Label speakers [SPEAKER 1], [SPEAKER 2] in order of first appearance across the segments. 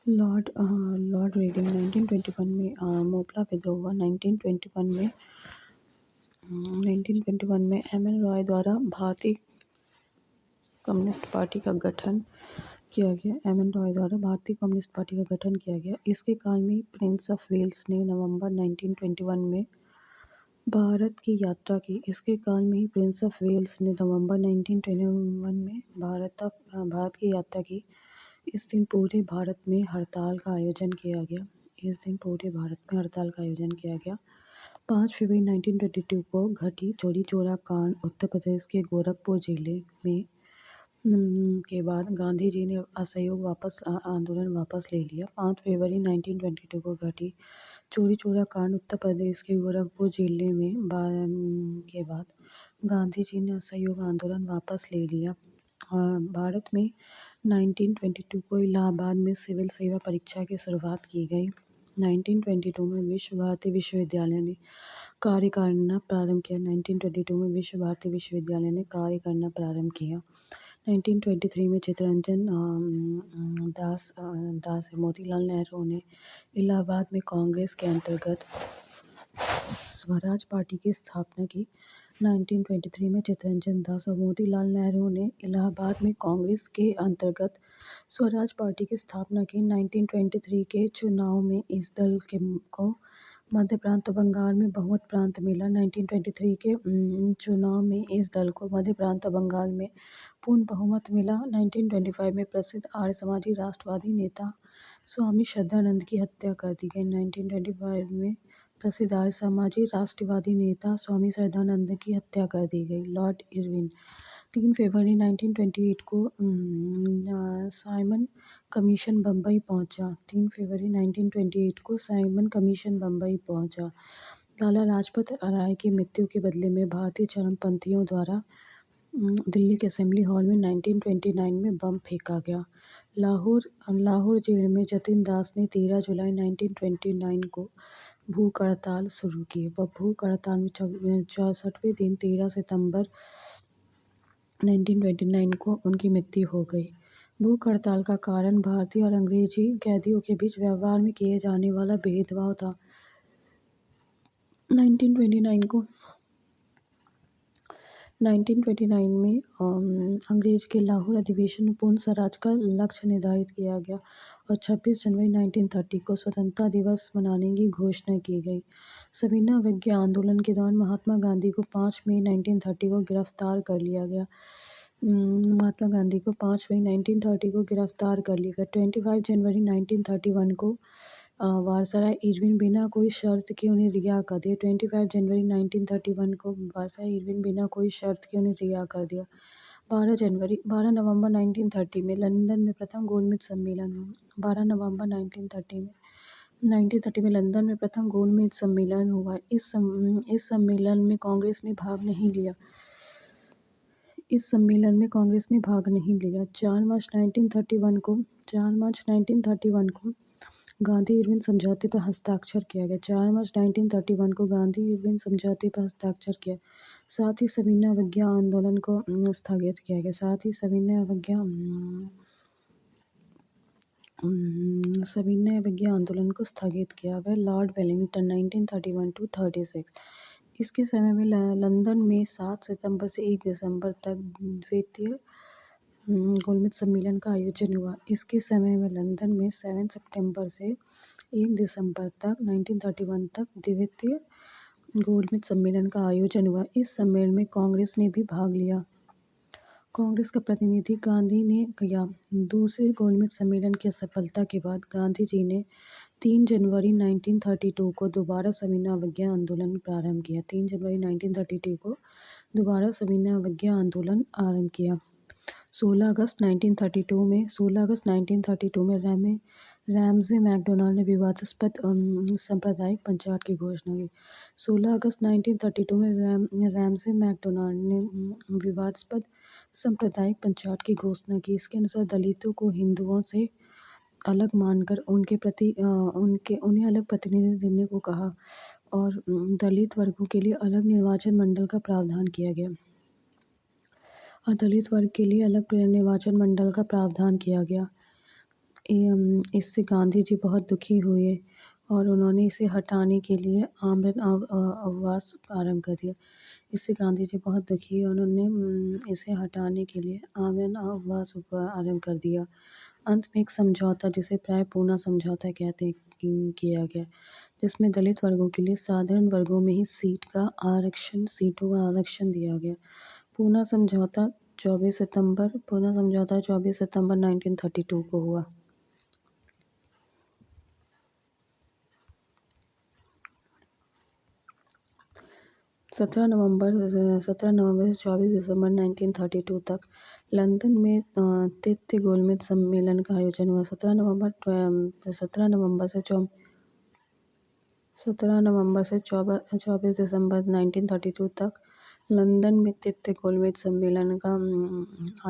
[SPEAKER 1] Lord reading 1921 में मोपला विद्रोह हुआ। 1921 में एम.एन. रॉय द्वारा भारतीय कम्युनिस्ट पार्टी का गठन किया गया। एम.एन. रॉय द्वारा भारतीय कम्युनिस्ट पार्टी का गठन किया गया। इसके काल में प्रिंस ऑफ वेल्स ने नवंबर 1921 में भारत की यात्रा की। इसके काल में ही प्रिंस ऑफ वेल्स ने नवंबर 1921 में भारत की यात्रा की। इस दिन पूरे भारत में हड़ताल का आयोजन किया गया। 5 फरवरी 1922 को घटी चौरी चौरा कांड उत्तर प्रदेश के गोरखपुर जिले में के बाद गांधी जी ने असहयोग आंदोलन वापस ले लिया। 5 फरवरी 1922 को घटी चौरी चौरा कांड उत्तर प्रदेश के गोरखपुर जिले में के बाद गांधी जी ने असहयोग आंदोलन वापस ले लिया। भारत में 1922 को इलाहाबाद में सिविल सेवा परीक्षा की शुरुआत की गई। 1922 में विश्व भारती विश्वविद्यालय ने कार्य करना प्रारंभ किया। 1922 में विश्व भारती विश्वविद्यालय ने कार्य करना प्रारंभ किया। 1923 में चित्तरंजन दास मोतीलाल नेहरू ने इलाहाबाद में कांग्रेस के अंतर्गत स्वराज पार्टी की स्थापना की। 1923 में चित्तरंजन दास और मोतीलाल नेहरू ने इलाहाबाद में कांग्रेस के अंतर्गत स्वराज पार्टी की स्थापना की। 1923 के चुनाव में इस दल को मध्य प्रांत और बंगाल में बहुमत प्रांत मिला। 1923 के चुनाव में इस दल को मध्य प्रांत और बंगाल में पूर्ण बहुमत मिला। 1925 में प्रसिद्ध आर्य समाजी राष्ट्रवादी नेता स्वामी श्रद्धानंद की हत्या कर दी गई। 1925 में प्रसिद्ध आर्य समाजी राष्ट्रवादी नेता स्वामी श्रद्धानंद की हत्या कर दी गई। लॉर्ड इरविन 3 फरवरी 1928 को साइमन कमीशन बम्बई पहुंचा। 3 फरवरी 1928 को साइमन कमीशन बम्बई पहुंचा। लाला लाजपत राय की मृत्यु के बदले में भारतीय चरमपंथियों द्वारा दिल्ली के असेंबली हॉल में 1929 में बम फेंका गया। लाहौर जेल में जतिन दास ने 13 जुलाई 1929 को भूख हड़ताल शुरू की। वह भूख हड़ताल में 64वें दिन 13 सितंबर 1929 को उनकी मृत्यु हो गई। भूख हड़ताल का कारण भारतीय और अंग्रेजी कैदियों के बीच व्यवहार में किए जाने वाला भेदभाव था। 1929 में अंग्रेज के लाहौर अधिवेशन में पूर्ण स्वराज का लक्ष्य निर्धारित किया गया और 26 जनवरी 1930 को स्वतंत्रता दिवस मनाने की घोषणा की गई। सविनय अवज्ञा आंदोलन के दौरान महात्मा गांधी को 5 मई 1930 को गिरफ्तार कर लिया गया। 25 जनवरी 1931 को वायसराय इरविन बिना कोई शर्त के उन्हें रिहा कर दिया। 25 जनवरी 1931 को वायसराय इरविन बिना कोई शर्त के उन्हें रिहा कर दिया। 12 नवंबर 1930 में लंदन में प्रथम गोलमेज सम्मेलन हुआ। 12 नवंबर 1930 में लंदन में प्रथम गोलमेज सम्मेलन हुआ। इस सम्मेलन में कांग्रेस ने भाग नहीं लिया। 4 मार्च 1931 को गांधी इरविन समझौते पर हस्ताक्षर किया गया। 4 मार्च 1931 को गांधी इरविन समझौते पर हस्ताक्षर किया। साथ ही सविनय अवज्ञा आंदोलन को स्थगित किया गया। सविनय अवज्ञा आंदोलन को स्थगित किया गया। लॉर्ड वेलिंगटन 1931 to 36 इसके समय में लंदन में 7 सितंबर से 1 दिसंबर तक द्वितीय गोलमेज सम्मेलन का आयोजन हुआ। इसके समय में लंदन में 7 सितंबर से 1 दिसंबर तक 1931 तक द्वितीय गोलमेज सम्मेलन का आयोजन हुआ। इस सम्मेलन में कांग्रेस ने भी भाग लिया। कांग्रेस का प्रतिनिधि गांधी ने किया। दूसरे गोलमेज सम्मेलन की असफलता के बाद गांधी जी ने 3 जनवरी 1932 को दोबारा सविनय अवज्ञा आंदोलन प्रारंभ किया। 3 जनवरी 1932 को दोबारा सविनय अवज्ञा आंदोलन आरंभ किया। 16 अगस्त 1932 में रैमजे मैकडोनाल्ड ने विवादास्पद सांप्रदायिक पंचायत की घोषणा की। 16 अगस्त 1932 में रैमजे मैकडोनाल्ड ने विवादास्पद सांप्रदायिक पंचायत की घोषणा की। इसके अनुसार दलितों को हिंदुओं से अलग मानकर उन्हें अलग प्रतिनिधि देने को कहा और दलित वर्गों के लिए अलग निर्वाचन मंडल का प्रावधान किया गया। इससे गांधी जी बहुत दुखी हुए और उन्होंने इसे हटाने के लिए आमरण अववास आरंभ कर दिया। इससे गांधी जी बहुत दुखी हुए, उन्होंने इसे हटाने के लिए आमरण अववास आरंभ कर दिया। अंत में एक समझौता, जिसे प्राय पूना समझौता कहते हैं, किया गया, जिसमें दलित वर्गों के लिए साधारण वर्गों में ही सीटों का आरक्षण दिया गया। पूना समझौता 24 सितंबर 1932 को हुआ। 17 नवंबर से 24 दिसंबर 1932 तक लंदन में तृतीय गोलमेज सम्मेलन का आयोजन हुआ। 17 नवंबर से 24 दिसंबर 1932 तक लंदन में तृतीय गोलमेज सम्मेलन का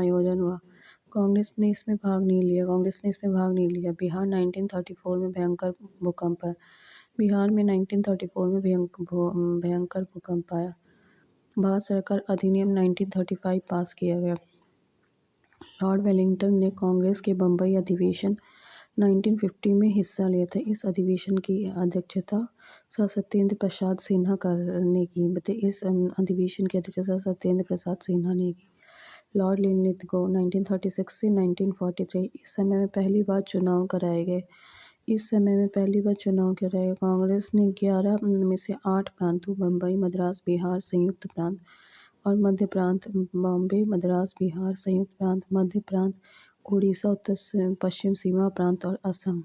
[SPEAKER 1] आयोजन हुआ। कांग्रेस ने इसमें भाग नहीं लिया। बिहार 1934 में भयंकर भूकंप आया। बिहार में 1934 में भयंकर भूकंप आया। भारत सरकार अधिनियम 1935 पास किया गया। लॉर्ड वेलिंगटन ने कांग्रेस के बम्बई अधिवेशन 1950 में हिस्सा लिया था। इस अधिवेशन की अध्यक्षता सर सत्येंद्र प्रसाद सिन्हा ने की। लॉर्ड लिनलिथगो 1936 से 1943 इस समय में पहली बार चुनाव कराए गए। कांग्रेस ने 11 में से 8 प्रांतों बम्बई, मद्रास, बिहार संयुक्त प्रांत और मध्य प्रांत, बॉम्बे, मद्रास, बिहार संयुक्त प्रांत, मध्य प्रांत, उड़ीसा, उत्तर पश्चिम सीमा प्रांत और असम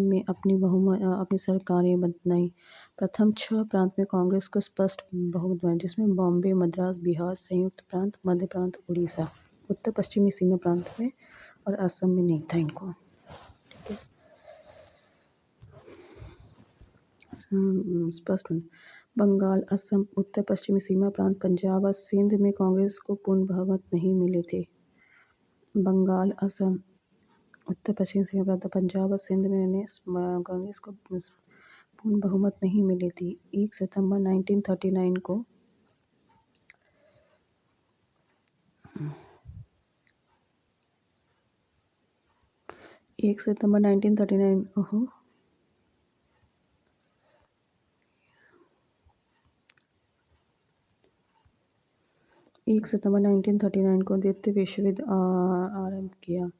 [SPEAKER 1] में अपनी सरकारें बनाई। प्रथम 6 प्रांत में कांग्रेस को स्पष्ट बहुमत बना, जिसमें बॉम्बे, मद्रास, बिहार संयुक्त प्रांत, मध्य प्रांत, उड़ीसा, उत्तर पश्चिमी सीमा प्रांत में और असम में नहीं था इनको। ठीक है, स्पष्ट बंगाल, असम, उत्तर पश्चिमी सीमा प्रांत, पंजाब और सिंध में कांग्रेस को पूर्ण बहुमत नहीं मिले थे। बंगाल, असम, उत्तर पश्चिमी सीमा प्रांत, पंजाब और सिंध में कांग्रेस को पूर्ण बहुमत नहीं मिली थी। 1 सितंबर 1939 को द्वितीय विश्व युद्ध आरंभ किया।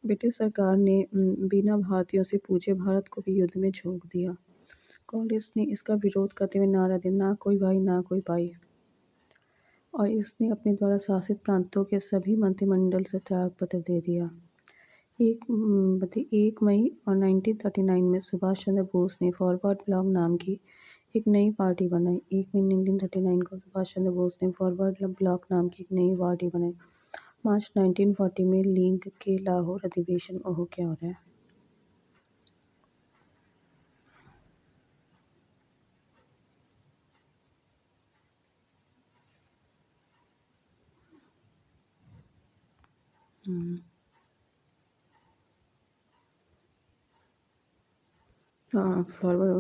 [SPEAKER 1] ब्रिटिश सरकार ने बिना भारतीयों से पूछे भारत को भी युद्ध में झोंक दिया। कांग्रेस ने इसका विरोध करते हुए नारा दिया, ना कोई भाई ना कोई भाई, और इसने अपने द्वारा शासित प्रांतों के सभी मंत्रिमंडल से त्यागपत्र दे दिया। 1 मई और 1939 में सुभाष चंद्र बोस ने फॉरवर्ड ब्लॉक नाम की एक नई पार्टी बनाई। 1 मई 1939 को सुभाष चंद्र बोस ने फॉरवर्ड ब्लॉक नाम की एक नई पार्टी बनाई। मार्च 1940 में लीग के लाहौर अधिवेशन क्या हो रहा है।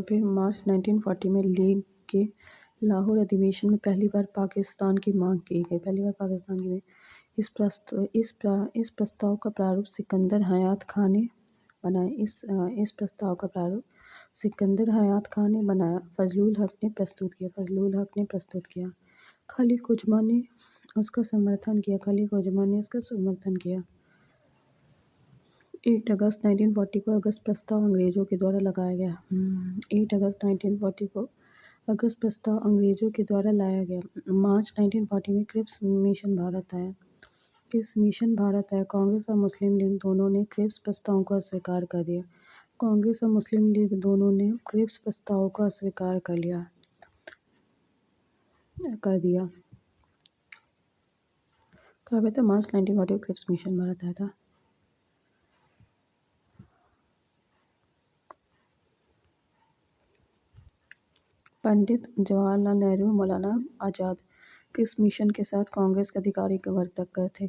[SPEAKER 1] फिर मार्च 1940 में लीग के लाहौर अधिवेशन में पहली बार पाकिस्तान की मांग की गई। इस प्रस्ताव का प्रारूप सिकंदर हयात खां ने बनाया। फजलुल हक ने प्रस्तुत किया। खलील कुजमा ने उसका समर्थन किया। 8 अगस्त 1940 को अगस्त प्रस्ताव अंग्रेजों के द्वारा लगाया गया। 8 अगस्त 1940 को अगस्त प्रस्ताव अंग्रेजों के द्वारा लाया गया। मार्च 1940 में क्रिप्स मिशन भारत आया। कांग्रेस और मुस्लिम लीग दोनों ने क्रिप्स प्रस्ताव को अस्वीकार कर दिया। मार्च 1940 को क्रिप्स मिशन भारत आया था। पंडित जवाहरलाल नेहरू, मौलाना आज़ाद क्रिप्स मिशन के साथ कांग्रेस के आधिकारिक वार्ताकार थे।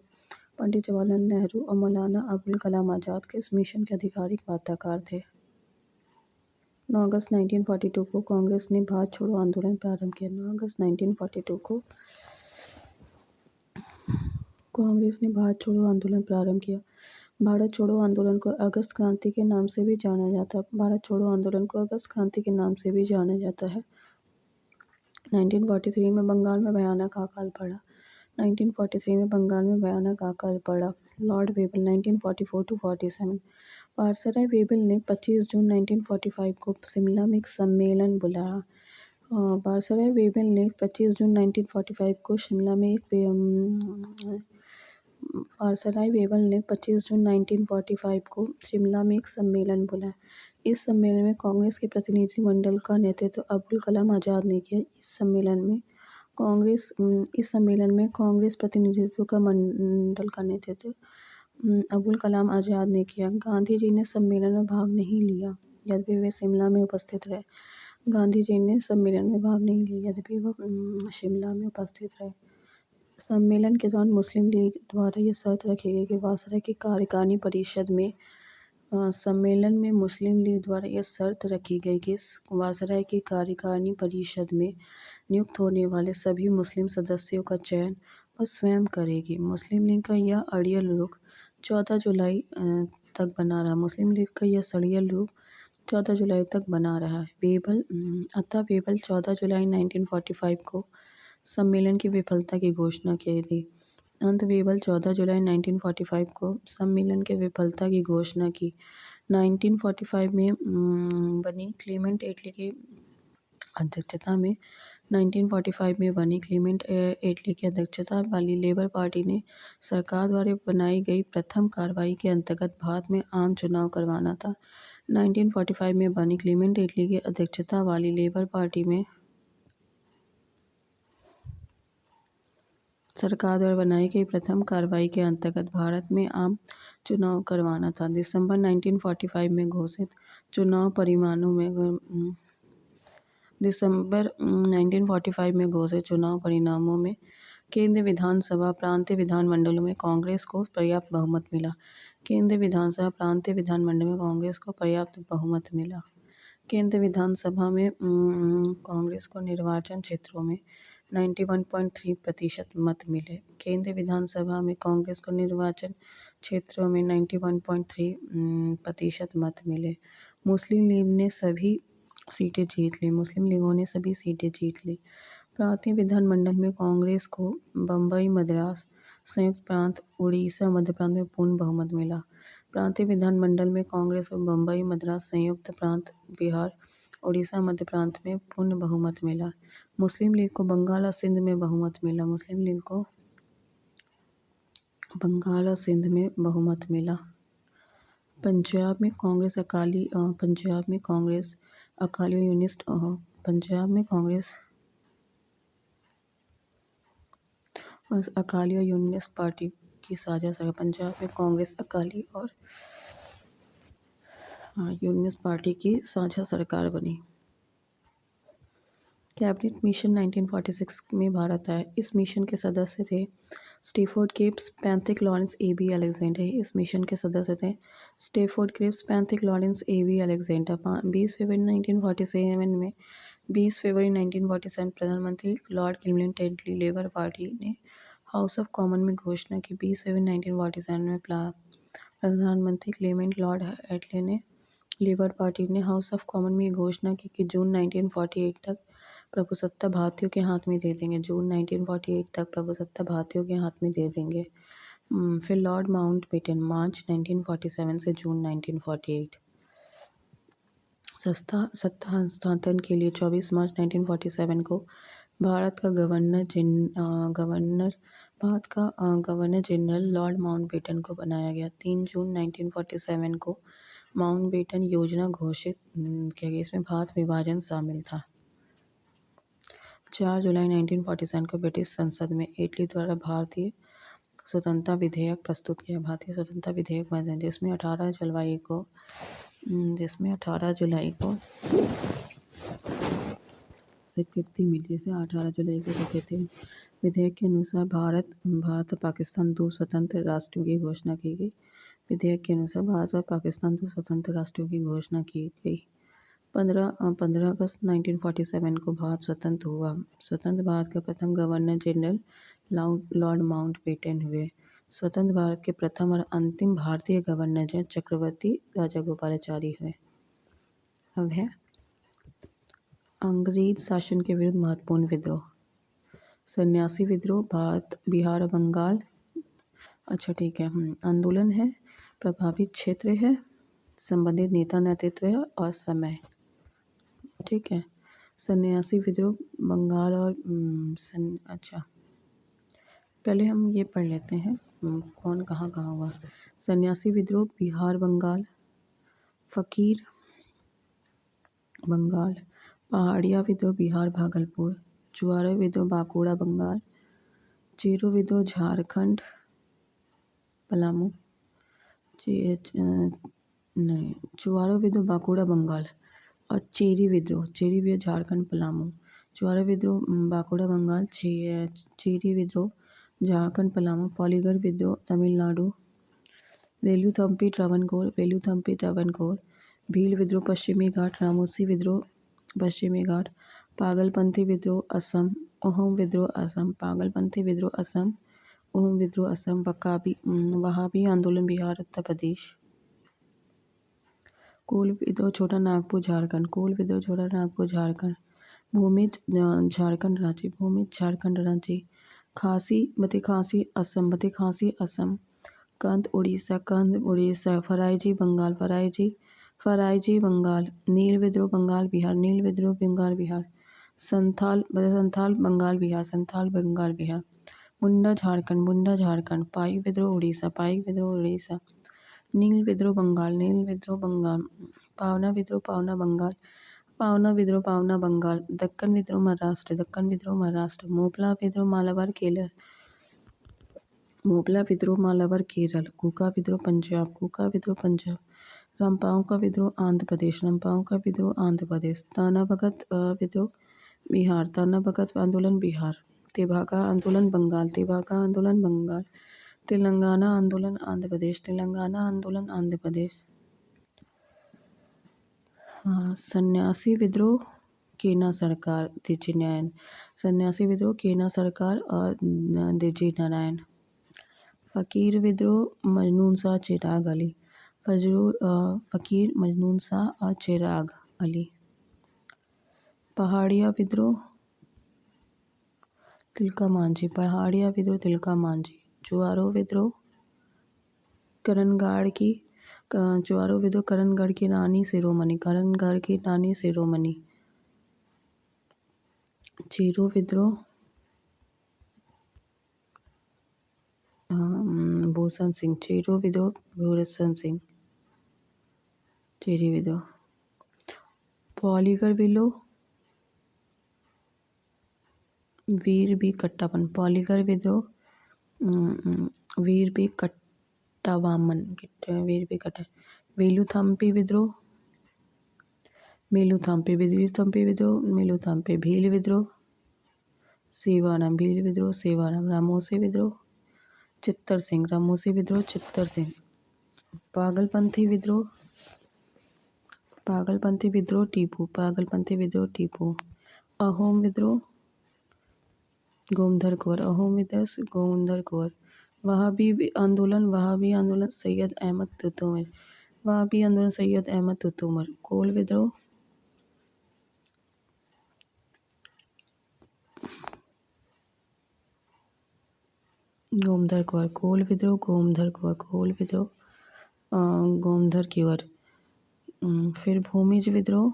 [SPEAKER 1] पंडित जवाहरलाल नेहरू और मौलाना अबुल कलाम आज़ाद क्रिप्स मिशन के आधिकारिक वार्ताकार थे। 9 अगस्त 1942 को कांग्रेस ने भारत छोड़ो आंदोलन प्रारंभ किया। 9 अगस्त 1942 को कांग्रेस ने भारत छोड़ो आंदोलन प्रारंभ किया। भारत छोड़ो आंदोलन को अगस्त क्रांति के नाम से भी जाना जाता है। भारत छोड़ो आंदोलन को अगस्त क्रांति के नाम से भी जाना जाता है। 1943 में बंगाल में भयानक अकाल पड़ा। 1943 में बंगाल में भयानक अकाल पड़ा। Lord Wavell 1944 to 47। Viceroy Wavell ने 25 जून 1945 को शिमला में एक सम्मेलन बुलाया। वायसराय वेबल ने 25 जून 1945 को शिमला में वायसराय वेबल ने 25 जून 1945 को शिमला में एक सम्मेलन बुलाया। इस सम्मेलन में कांग्रेस के प्रतिनिधिमंडल का नेतृत्व अबुल कलाम आज़ाद ने किया। इस सम्मेलन में कांग्रेस प्रतिनिधित्व का मंडल का नेतृत्व अबुल कलाम आज़ाद ने किया। गांधी जी ने सम्मेलन में भाग नहीं लिया, यद्यपि वे शिमला में उपस्थित रहे। गांधी जी ने सम्मेलन में भाग नहीं लिया, यद्यपि वह शिमला में उपस्थित रहे। सम्मेलन के दौरान मुस्लिम लीग द्वारा यह शर्त रखी गई कि वायसराय की कार्यकारिणी परिषद में सम्मेलन में मुस्लिम लीग द्वारा यह शर्त रखी गई कि वायसराय की कार्यकारिणी परिषद में नियुक्त होने वाले सभी मुस्लिम सदस्यों का चयन वह स्वयं करेगी। मुस्लिम लीग का यह अड़ियल रुख 14 जुलाई तक बना रहा। मुस्लिम लीग का यह अड़ियल रुख 14 जुलाई तक बना रहा है। वेबल 14 जुलाई 1945 को सम्मेलन की विफलता की घोषणा की थी। वेबल 14 जुलाई 1945 को सम्मेलन के विफलता की घोषणा की। 1945 में बनी क्लेमेंट एटली की अध्यक्षता में 1945 में बनी क्लेमेंट एटली की अध्यक्षता वाली लेबर पार्टी ने सरकार द्वारा बनाई गई प्रथम कार्रवाई के अंतर्गत भारत में आम चुनाव करवाना था। 1945 में बनी क्लेमेंट एटली की अध्यक्षता वाली लेबर पार्टी में सरकार द्वारा बनाई गई प्रथम कार्रवाई के अंतर्गत भारत में आम चुनाव करवाना था। दिसंबर 1945 में घोषित चुनाव परिणामों में केंद्रीय विधानसभा प्रांतीय विधानमंडलों में कांग्रेस को पर्याप्त बहुमत मिला। केंद्रीय विधानसभा प्रांतीय विधानमंडल में कांग्रेस को पर्याप्त बहुमत मिला। केंद्रीय विधानसभा में कांग्रेस को निर्वाचन क्षेत्रों में 91.3% मत मिले। केंद्रीय विधानसभा में कांग्रेस को निर्वाचन क्षेत्रों में 91.3% मत मिले। मुस्लिम लीगों ने सभी सीटें जीत ली। प्रांतीय विधानमंडल में कांग्रेस को बम्बई, मद्रास, संयुक्त प्रांत, उड़ीसा, मध्य प्रांत में पूर्ण बहुमत मिला। प्रांतीय विधानमंडल में कांग्रेस को बम्बई, मद्रास, संयुक्त प्रांत, बिहार, उड़ीसा, मध्य प्रांत में पूर्ण बहुमत मिला। मुस्लिम लीग को बंगाल और सिंध में बहुमत मिला। मुस्लिम लीग को बंगाल और सिंध में बहुमत मिला। पंजाब में कांग्रेस अकाली और यूनियनिस्ट पार्टी की साझा सरकार। पंजाब में कांग्रेस, अकाली और यूनियनिस्ट पार्टी की साझा सरकार बनी। कैबिनेट मिशन 1946 में भारत आया। इस मिशन के सदस्य थे Stafford Cripps, Patrick Lawrence, A B. Alexander. इस मिशन के सदस्य थे Stafford Cripps, Patrick Lawrence, A B. Alexander. 20 फरवरी 1947 प्रधानमंत्री Lord Clement Attlee Labour Party ने हाउस ऑफ कॉमन में घोषणा की। 20 फरवरी 1947 में प्रधानमंत्री क्लेमेंट लॉर्ड एटली ने लेबर पार्टी ने हाउस ऑफ कॉमन में घोषणा की कि जून 1948 तक प्रभुसत्ता भारतीयों के हाथ में दे देंगे। जून 1948 तक प्रभुसत्ता भारतीयों के हाथ में दे देंगे। फिर लॉर्ड माउंटबेटन, मार्च 1947 से जून 1948। सत्ता हस्तांतरण के लिए 24 मार्च 1947 को भारत का गवर्नर जनरल लॉर्ड माउंटबेटन को बनाया गया। 3 जून 1947 को माउंटबेटन योजना घोषित किया गया। इसमें भारत विभाजन शामिल था। 4 जुलाई 1947 को ब्रिटिश संसद में एटली द्वारा भारतीय स्वतंत्रता विधेयक प्रस्तुत किया। भारतीय स्वतंत्रता विधेयक बना जिसमें 18 जुलाई को स्वीकृति मिली। 18 जुलाई को स्वीकृति। विधेयक के अनुसार भारत और पाकिस्तान दो स्वतंत्र राष्ट्रों की घोषणा की गई। विधेयक के अनुसार भारत और पाकिस्तान दो स्वतंत्र राष्ट्रों की घोषणा की गई। 15 अगस्त 1947 को भारत स्वतंत्र हुआ। स्वतंत्र भारत का प्रथम गवर्नर जनरल लॉर्ड माउंटबेटन हुए। स्वतंत्र भारत के प्रथम और अंतिम भारतीय गवर्नर जो चक्रवर्ती राजा गोपालाचारी हुए। अब है अंग्रेज शासन के विरुद्ध महत्वपूर्ण विद्रोह। सन्यासी विद्रोह, भारत, बिहार और बंगाल। अच्छा ठीक है। आंदोलन है, प्रभावित क्षेत्र है, संबंधित नेता नेतृत्व है और समय। ठीक है। सन्यासी विद्रोह बंगाल और अच्छा पहले हम ये पढ़ लेते हैं कौन कहाँ कहाँ हुआ। सन्यासी विद्रोह बिहार बंगाल, फकीर बंगाल, पहाड़िया विद्रोह बिहार भागलपुर, चुआरा विद्रोह बांकुड़ा बंगाल, चेरो विद्रोह झारखंड पलामू, नहीं चुआरा विद्रोह बांकुड़ा बंगाल और चेरी विद्रोह झारखंड पलामू, चुआरा विद्रोह बांकुड़ा बंगाल, चेरी विद्रोह झारखंड पलामू, पॉलीगर विद्रोह तमिलनाडु, वेलुथम्पी ट्रावनकोर, भील विद्रोह पश्चिमी घाट, रामोसी विद्रोह पश्चिमी घाट, पागलपंथी विद्रोह असम, ओहम विद्रोह असम, पागलपंथी विद्रोह असम, ओहम विद्रोह असम, वहाबी आंदोलन बिहार उत्तर प्रदेश, कोल विद्रोह छोटा नागपुर झारखंड, भूमिज झारखंड रांची, खासी असम, कंद उड़ीसा, फराइजी बंगाल, नील विद्रोह बंगाल बिहार, संथाल बंगाल बिहार, मुंडा झारखंड, पाइक विद्रोह उड़ीसा, नील विद्रोह बंगाल, पावना पावना बंगाल, दक्कन विद्रोह महाराष्ट्र, मोपला विद्रोह मालाबार केरल, कूका विद्रोह पंजाब, रामपाओं का विद्रोह आंध्र प्रदेश, ताना भगत विद्रोह बिहार, आंदोलन बिहार, तेभागा आंदोलन बंगाल, तेलंगाना आंदोलन आंध्र प्रदेश, सन्यासी विद्रोह केना सरकार और दिजी नारायण, फकीर विद्रोह मजनून शाह चिराग अली, फकीर मजनून शाह और चिराग अली, पहाड़िया विद्रोह तिलका मांझी, चुआरो विद्रोह करणगढ़ की रानी शिरोमणि, चेरो विद्रोह भूषण सिंह, चेरी विद्रोह, पॉलीगर विद्रोह वीर बी कट्टावामन, वेलुथम्पी विद्रोह भील विद्रोह सेवाराम, रामोसी विद्रोह चित्तर सिंह, पागलपंथी विद्रोह टीपू, अहोम विद्रोह गोमधर कुंवर, वहाबी आंदोलन सैयद अहमद तुतुमर, कोल विद्रोह गोमधर कुंवर, फिर भूमिज विद्रोह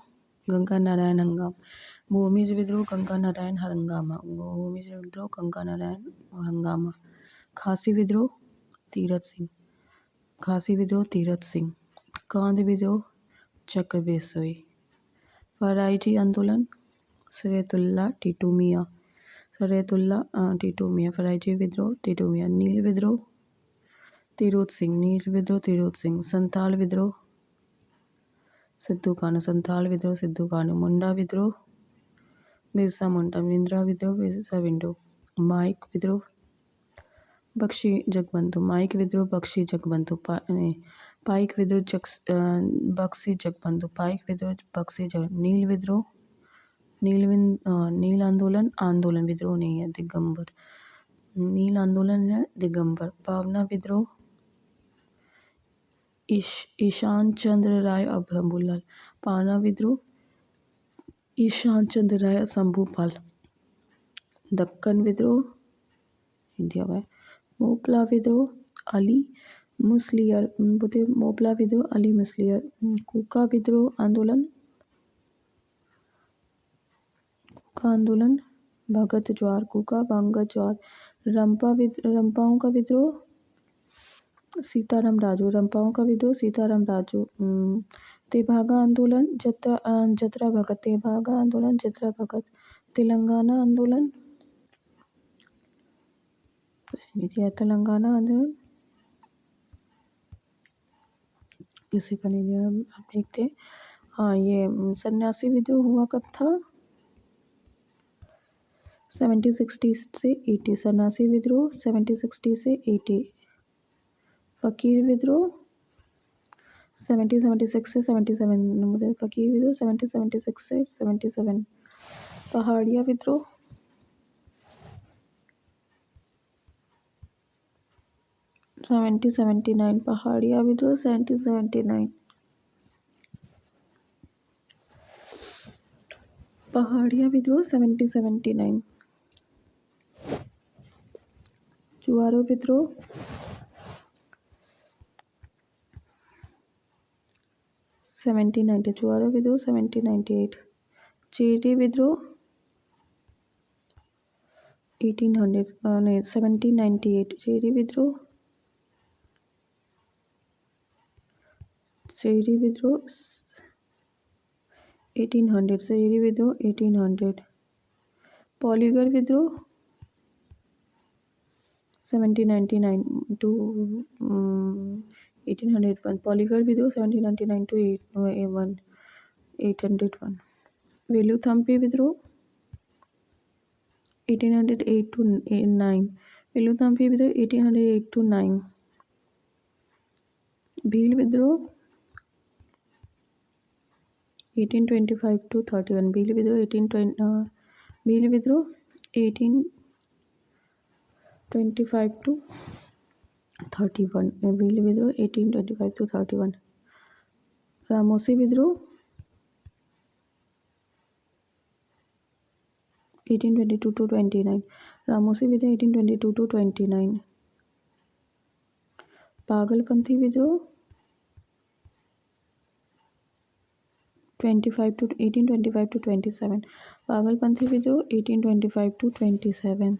[SPEAKER 1] गंगा नारायण हंगामा, खासी विद्रोह तीरथ सिंह, कांद विद्रोह चक्र बेसोई, फराइजी आंदोलन सरेतुल्ला टीटू मियाँ, फराइजी विद्रोह टीटू मियाँ, नील विद्रोह तिरोत सिंह, संथाल विद्रोह सिद्धू कानू, मुंडा विद्रोह बिरसा मुंडा, मिंद्रा विद्रोह बिरसा बिंडो, माइक विद्रोह बख्शी जगबंधु, पाइक विद्रोह नील आंदोलन विद्रोह नहीं है, दिगंबर नील आंदोलन है दिगंबर। पावना विद्रोह ईशान चंद्र राय अभंबुलाल। पावना विद्रोह ईशान चंद्र राय शंभूपाल। दक्कन विद्रोह इंडिया में। मोपला विद्रोह अली मुस्लियर मोपला विद्रोह अली मुस्लियर। कूका विद्रोह आंदोलन भगत ज्वार कूका भगत ज्वार। रंपाओं का विद्रोह सीताराम राजू। रंपाओं का विद्रोह सीताराम राजू। तेभागा आंदोलन जतरा भगत। तेभागा आंदोलन जतरा भगत। तेलंगाना आंदोलन तेलंगाना आंदोलन किसी का नहीं दिया। आप देखते हैं। हाँ, ये सन्यासी विद्रोह हुआ कब था? 1760 से 80। सन्यासी विद्रोह 1760 से 80। फकीर विद्रोह 1776 से 77। फकीर विद्रोह 1776 से 77। पहाड़िया विद्रोह 1779। पहाड़िया विद्रोह 1779। पहाड़िया विद्रोह 1779। जुआरो विद्रोह 1790। जुआरो विद्रोह 1798। चेरी विद्रोह 1800 नहीं 1798। चेरी विद्रोह 1800। चेरी विद्रोह 1800। पॉलीगर विद्रोह 1799 to 1801। पॉलीगर विद्रोह 1799 to 801। वेलुथम्पी विद्रोह 1808 to 9। वेलुथम्पी विद्रोह 1808 to 9। भील विद्रोह 1825 to 31। भील विद्रोह 1825 to 31। भील विद्रोह 1825 to 31। रामोसी विद्रोह 1822 to 29। रामोसी विद्रोह 1822 to 29। पागलपंथी विद्रोह 1825 to 27। पागलपंथी विद्रोह 1825 to 27।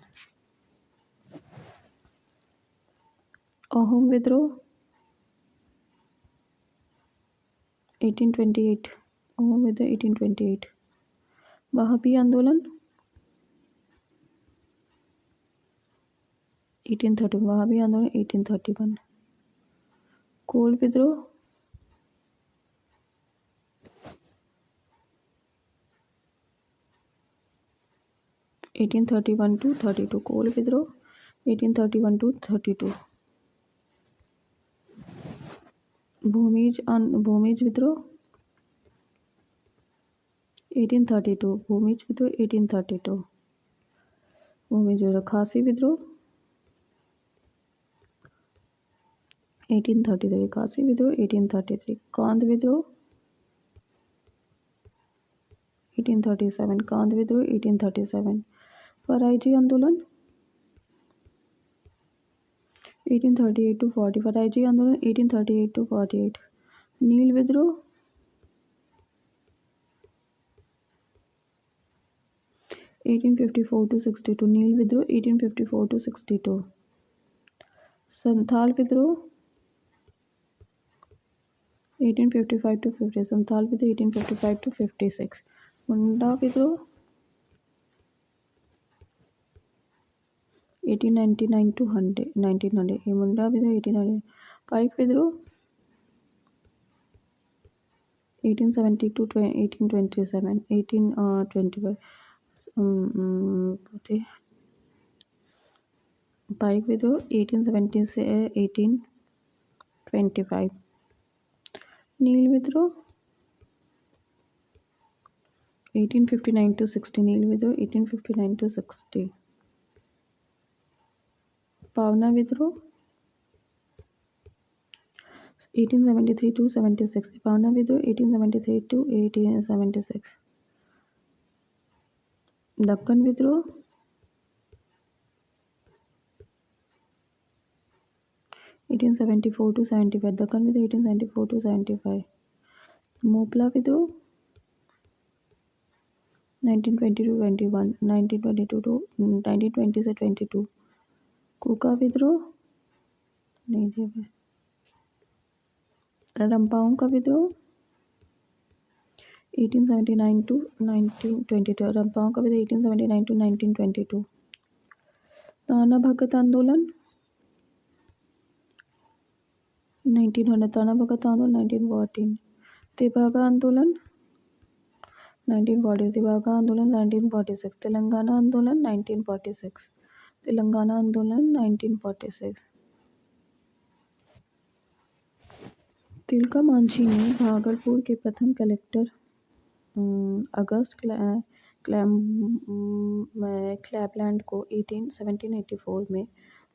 [SPEAKER 1] अहोम विद्रोह 1828। अहोम विद्रोह 1828। वहाबी आंदोलन 1831। वहाबी आंदोलन 1831। कोल विद्रोह 1831 to 32। कोल विद्रोह 1831 to 32। भूमिज विद्रोह 1832। भूमिज विद्रोह 1832। भूमिज विद्रोह। खासी विद्रोह 1833। खासी विद्रोह 1833। कांद विद्रोह 1837। कांद विद्रोह 1837। फराइजी आंदोलन 1838 to 40। फराइजी आंदोलन 1838 to 48। नील विद्रोह 1854 to 62। नील विद्रोह 1854 to 62। संथाल विद्रोह 1855 to 50। संथाल विद्रोह 1855 to 56। मुंडा विद्रोह 1899 to 1900। ये मुंडा विद्रोह 1800। पाइक विद्रोह 1870 to 1827। 1825। पाइक विद्रोह 1870 से 1825। नील विद्रोह 1859 to 60। नील विद्रोह 1859 to 60। पावना विद्रोह 1873 to 76, पावना विद्रोह 1873 to 1876, दक्कन विद्रोह 1874 to 75, दक्कन विद्रोह 1874 to 75, मोपला विद्रोह 1920 to 21, 1922 to 1920 से 22, कूका विद्रोह नहीं दिया, रंपाओं का विद्रोह 1879 to 1922, रंपाओं का विद्रोह 1879 to 1922, ताना भगत आंदोलन 1900, ताना भगत आंदोलन 1914, तेभागा आंदोलन 1940, तेभागा आंदोलन 1946, तेलंगाना आंदोलन 1946, तेलंगाना आंदोलन 1946, तिलका मांझी ने भागलपुर के प्रथम कलेक्टर अगस्त क्लैपलैंड को 1784 में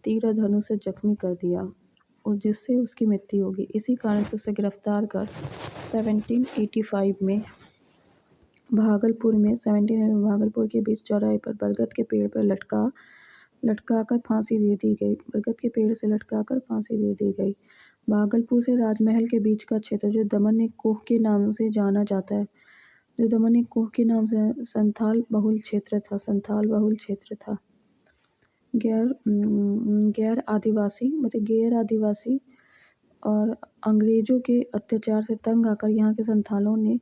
[SPEAKER 1] तीर धनुष से जख्मी कर दिया और जिससे उसकी मृत्यु होगी। इसी कारण से उसे गिरफ्तार कर 1785 में भागलपुर के बीच चौराहे पर बरगद के पेड़ पर लटकाकर फांसी दे दी गई। बरगद के पेड़ से लटकाकर फांसी दे दी गई। भागलपुर से राजमहल के बीच का क्षेत्र जो दमन कोह के नाम से जाना जाता है, जो दमन कोह के नाम से संथाल बहुल क्षेत्र था। गैर आदिवासी और अंग्रेजों के अत्याचार से तंग आकर यहाँ के संथालों ने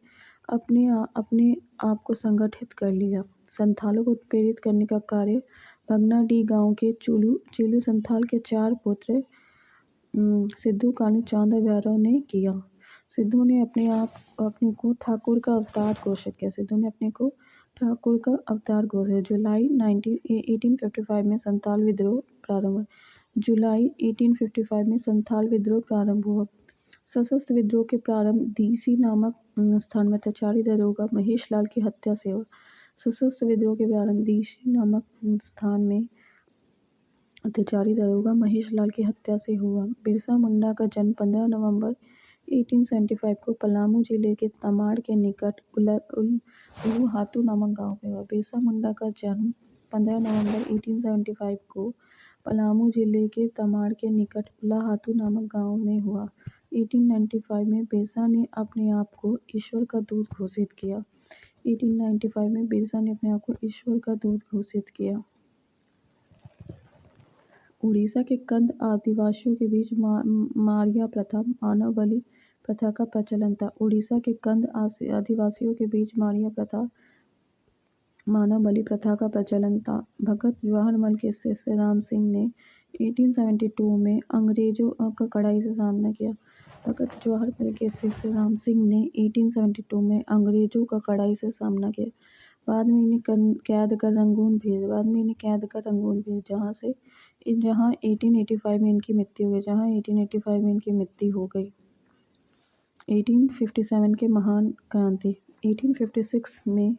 [SPEAKER 1] अपने आप को संगठित कर लिया। संथालों को प्रेरित करने का कार्य भगनाडीह गांव के चीलू संथाल के 4 पुत्र सिद्धू, कानू, चांद और भैरव ने किया। सिद्धू ने अपने को ठाकुर का अवतार घोषित किया। जुलाई 1855 में संथाल विद्रोह प्रारंभ हुआ। सशस्त्र विद्रोह के प्रारंभ डीसी नामक स्थान में अत्याचारी दरोगा महेश लाल की हत्या से हुआ। सशस्त्र विद्रोह के प्रारंभ डीसी नामक स्थान में अत्याचारी दरोगा महेश लाल की हत्या से हुआ। बिरसा मुंडा का जन्म 15 नवंबर 1875 को पलामू जिले के तमाड़ के निकट उल्लूहातू नामक गांव में हुआ। बिरसा मुंडा का जन्म 15 नवंबर 1875 को पलामू जिले के तमाड़ के निकट उल्लूहातू नामक गांव में हुआ। 1895 में बिरसा ने अपने आप को ईश्वर का दूत घोषित किया। 1895 में बिरसा ने अपने आप को ईश्वर का दूत घोषित किया। उड़ीसा के कंद आदिवासियों के बीच मारिया प्रथा, मानव बलि प्रथा का प्रचलन था। उड़ीसा के कंद आदिवासियों के बीच मारिया प्रथा, मानव बलि प्रथा का प्रचलन था। भगत जवाहरमल के शिष्य राम सिंह ने 1872 में अंग्रेजों का कड़ाई से सामना किया। भगत जवाहरमल के शिष्य राम सिंह ने 1872 में अंग्रेजों का कड़ाई से सामना किया। बाद में इन्हें कैद कर रंगून भेज जहाँ 1885 में इनकी मृत्यु हो गई। 1857 के महान क्रांति। 1856 में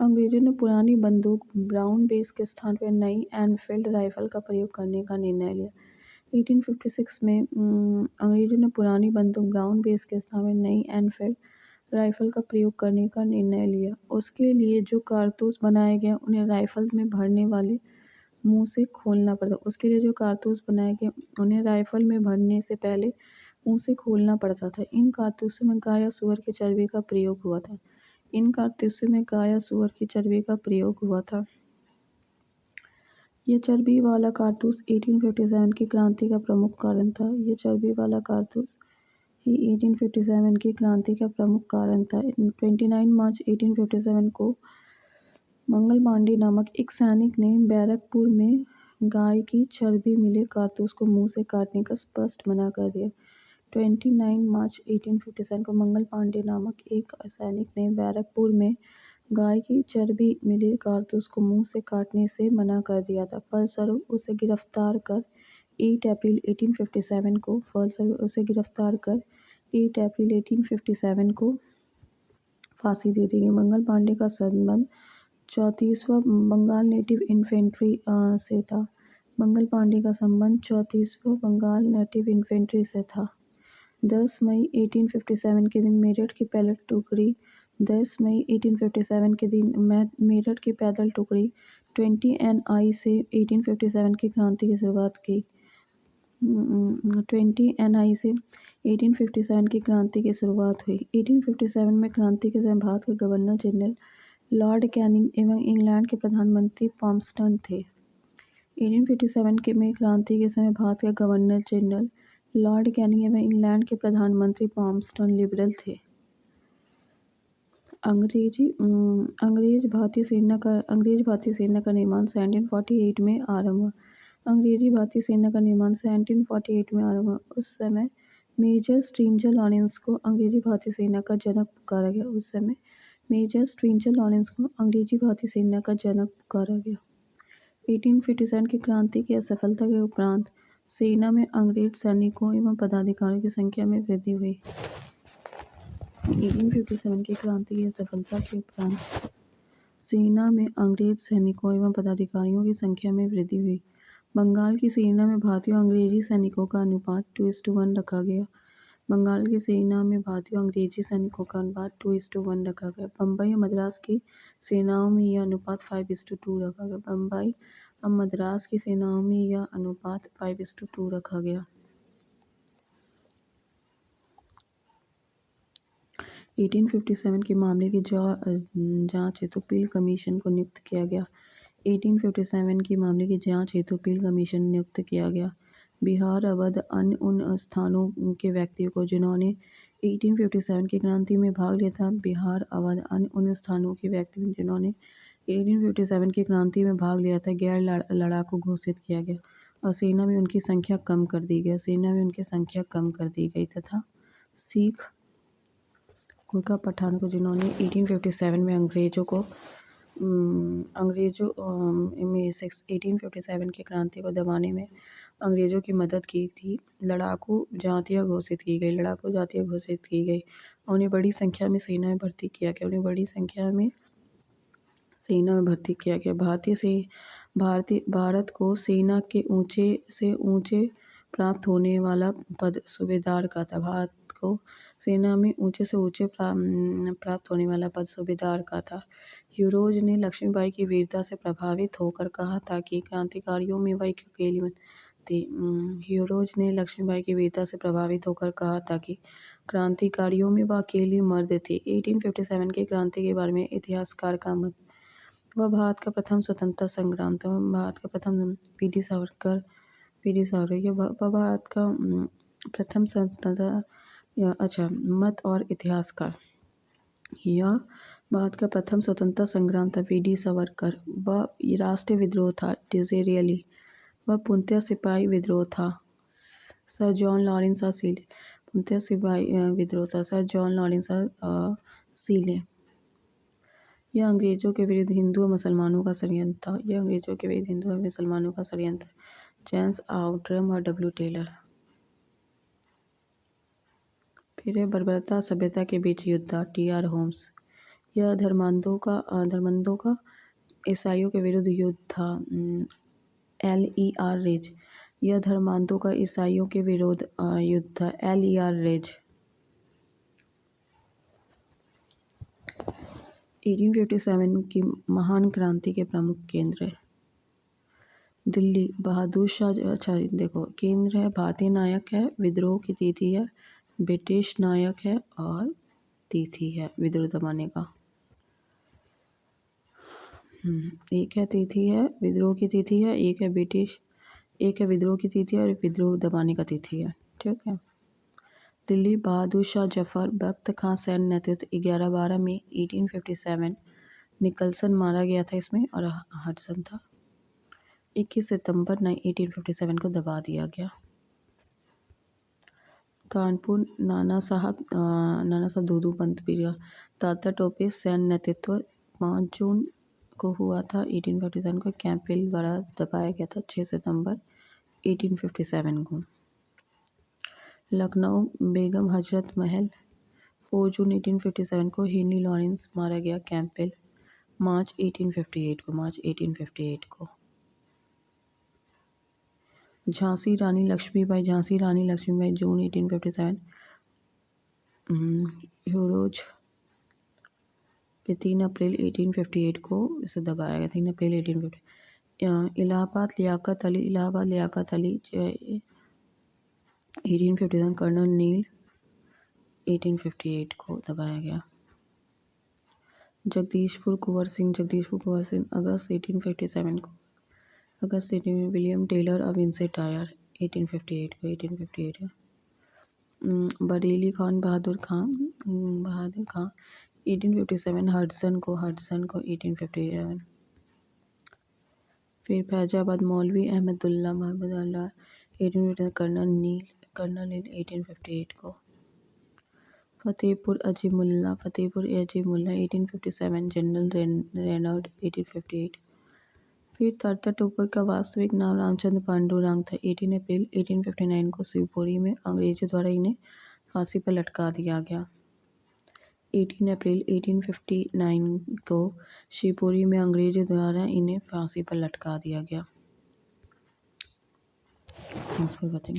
[SPEAKER 1] अंग्रेजों ने पुरानी बंदूक ब्राउन बेस के स्थान पर नई एनफील्ड राइफल का प्रयोग करने का निर्णय लिया। 1856 में अंग्रेजों ने पुरानी बंदूक ब्राउन बेस के स्थान पर नई एनफील्ड राइफल का प्रयोग करने का निर्णय लिया। उसके लिए जो कारतूस बनाए गए उन्हें राइफल में भरने वाले मुंह से खोलना से पहले मुंह से खोलना पड़ता था। इन कारतूसों में गाय या सूअर की चर्बी का प्रयोग हुआ था। यह चर्बी वाला कारतूस 1857 की क्रांति का प्रमुख कारण था। 29 मार्च 1857 को मंगल पांडे नामक एक सैनिक ने बैरकपुर में गाय की चर्बी मिले कारतूस को मुंह से काटने का स्पष्ट मना कर दिया। 29 मार्च 1857 को मंगल पांडे नामक एक सैनिक ने बैरकपुर में गाय की चर्बी मिले कारतूस को मुंह से काटने से मना कर दिया था। फलस्वरूप उसे गिरफ्तार कर 8 अप्रैल 1857 को फांसी दे दी गई। मंगल पांडे का संबंध 34वां बंगाल नेटिव इन्फेंट्री से था। मंगल पांडे का संबंध 34वें बंगाल नेटिव इन्फेंट्री से था। 10 मई 1857 के दिन मेरठ की पैदल टुकड़ी 10 मई 1857 के दिन मेरठ की पैदल टुकड़ी 20 NI से 1857 की क्रांति की शुरुआत की। 20 NI से 1857 की क्रांति की शुरुआत हुई। 1857 में क्रांति के समय भारत के गवर्नर जनरल लॉर्ड कैनिंग एवं इंग्लैंड के प्रधानमंत्री पॉम्पटन थे। 1857 के में क्रांति के समय भारत के गवर्नर जनरल लॉर्ड कैनिंग एवं इंग्लैंड के प्रधानमंत्री पॉम्पटन लिबरल थे। अंग्रेज भारतीय सेना का निर्माण 1748 में आरंभ हुआ। अंग्रेजी भारतीय सेना का निर्माण 1748 में आरंभ हुआ। उस समय मेजर स्ट्रेंजर लॉरेंस को अंग्रेजी भारतीय सेना का जनक पुकारा गया। उस समय मेजर स्ट्रेंजर लॉरेंस को अंग्रेजी भारतीय सेना का जनक पुकारा गया। 1857 की क्रांति की असफलता के उपरांत सेना में अंग्रेज सैनिकों एवं पदाधिकारियों की संख्या में वृद्धि हुई। 1857 की क्रांति की असफलता के उपरांत सेना में अंग्रेज सैनिकों एवं पदाधिकारियों की संख्या में वृद्धि हुई। बंगाल की सेना में भारतीय और अंग्रेजी सैनिकों का अनुपात 2:1 रखा गया। बंगाल की सेना में भारतीय और अंग्रेजी सैनिकों का अनुपात 2:1 रखा गया। बम्बई और मद्रास की सेनाओं में यह अनुपात 5:2 रखा गया। बम्बई और मद्रास की सेनाओं में यह अनुपात 5:2 रखा गया। 1857 के मामले की जांच हेतु पील कमीशन को नियुक्त किया गया। 1857 के मामले की जांच हेतु पील कमीशन नियुक्त किया गया। बिहार, अवध, अन्य उन स्थानों के व्यक्तियों को जिन्होंने 1857 की क्रांति में भाग लिया था। बिहार, अवध, अन्य उन स्थानों के व्यक्तियों जिन्होंने 1857 की क्रांति में भाग लिया था गैर लड़ाकू घोषित किया गया और सेना में उनकी संख्या कम कर दी गई तथा सिख, गोरखा, पठानों को जिन्होंने 1857 में अंग्रेजों में 1857 की क्रांति को दबाने में अंग्रेजों की मदद की थी, लड़ाकू जातियाँ घोषित की गई। उन्हें बड़ी संख्या में सेना में भर्ती किया गया। भारत को सेना के ऊंचे से ऊंचे प्राप्त होने वाला पद सूबेदार का था। भारत को सेना में ऊंचे से ऊंचे प्राप्त होने वाला पद सूबेदार का था। ह्यूरोज ने लक्ष्मीबाई की वीरता से प्रभावित होकर कहा था कि क्रांतिकारियों में वह अकेली मत थी। ह्यूरोज ने लक्ष्मीबाई की वीरता से प्रभावित होकर कहा था कि क्रांतिकारियों में वह अकेली मर्द थी। 1857 की क्रांति के बारे में इतिहासकार का मत। वह भारत का प्रथम स्वतंत्रता संग्राम था। भारत का प्रथम पी.डी. सावरकर ये भारत का प्रथम स्वतंत्रता मत और इतिहासकार। यह भारत का प्रथम स्वतंत्रता संग्राम था। पी.डी. सावरकर। वह राष्ट्रीय विद्रोह था। डिज़ेरियली। वह पूर्णतः सिपाही विद्रोह था। Sir John Lawrence Seeley. पूर्णतः सिपाही विद्रोह था। Sir John Lawrence Seeley. यह अंग्रेजों के विरुद्ध हिंदू और मुसलमानों का षड्यंत्र था। जेम्स आउट्रम और डब्ल्यू टेलर। फिर है बर्बरता सभ्यता के बीच युद्ध। टी.आर. होम्स। यह धर्मांधों का ईसाइयों के विरुद्ध युद्ध था। L.E.R. रेज। यह धर्मांधों का ईसाइयों के विरुद्ध युद्ध था। L.E.R. रेज। 1857 की महान क्रांति के प्रमुख केंद्र। दिल्ली बहादुर शाह। देखो, केंद्र है, भारतीय नायक है, विद्रोह की तिथि है, ब्रिटिश नायक है और तिथि है विद्रोह दबाने का। एक है तिथि है, विद्रोह की तिथि है, एक है विद्रोह की तिथि और विद्रोह दबाने का तिथि है। ठीक है। दिल्ली बहादुर शाह जफर बख्त खां सैन नेतृत्व 11-12 में 1857। निकलसन मारा गया था इसमें और हडसन था। 21 सितंबर 1857 को दबा दिया गया। कानपुर नाना साहब दूधू पंत बीरा। तात्या टोपे सैन नेतृत्व 5 जून को हुआ था 1857 को। कैंपबेल द्वारा दबाया गया था 6 सितंबर 1857 को। लखनऊ बेगम हजरत महल 4 जून 1857 को। हेनरी लॉरेंस मारा गया। कैंपबेल मार्च 1858 को। झांसी रानी लक्ष्मीबाई, झांसी रानी लक्ष्मीबाई जून 1857। यूरोज पे 3 अप्रैल 1858 को इसे दबाया गया, 3 अप्रैल 1850। इलाहाबाद लियाकत अली, इलाहाबाद लियाकत अली 1857, कर्नल नील 1858 को दबाया गया। जगदीशपुर कुंवर सिंह, जगदीशपुर कुंवर सिंह अगस्त 1857 को, अगस्त 18, विलियम टेलर अब इनसे टायर 1858 को, 1858 है। बरेली खान बहादुर खान, बहादुर खान 1857, हडसन को, हडसन को 1857। फिर फैजाबाद मौलवी अहमदुल्ला महमूदुल्लाह 1857, कर्नल नील 1858 को। Fatehpur Azimullah, Fatehpur Azimullah 1857, general Reynold 1858। फिर तरतर टोपर का वास्तविक नाम रामचंद्र पांडुरंग था। 18 अप्रैल 1859 को शिवपुरी में अंग्रेजों द्वारा इन्हें फांसी पर लटका दिया गया। 18 अप्रैल 1859 को शिवपुरी में अंग्रेजों द्वारा इन्हें फांसी पर लटका दिया गया। Thanks for watching.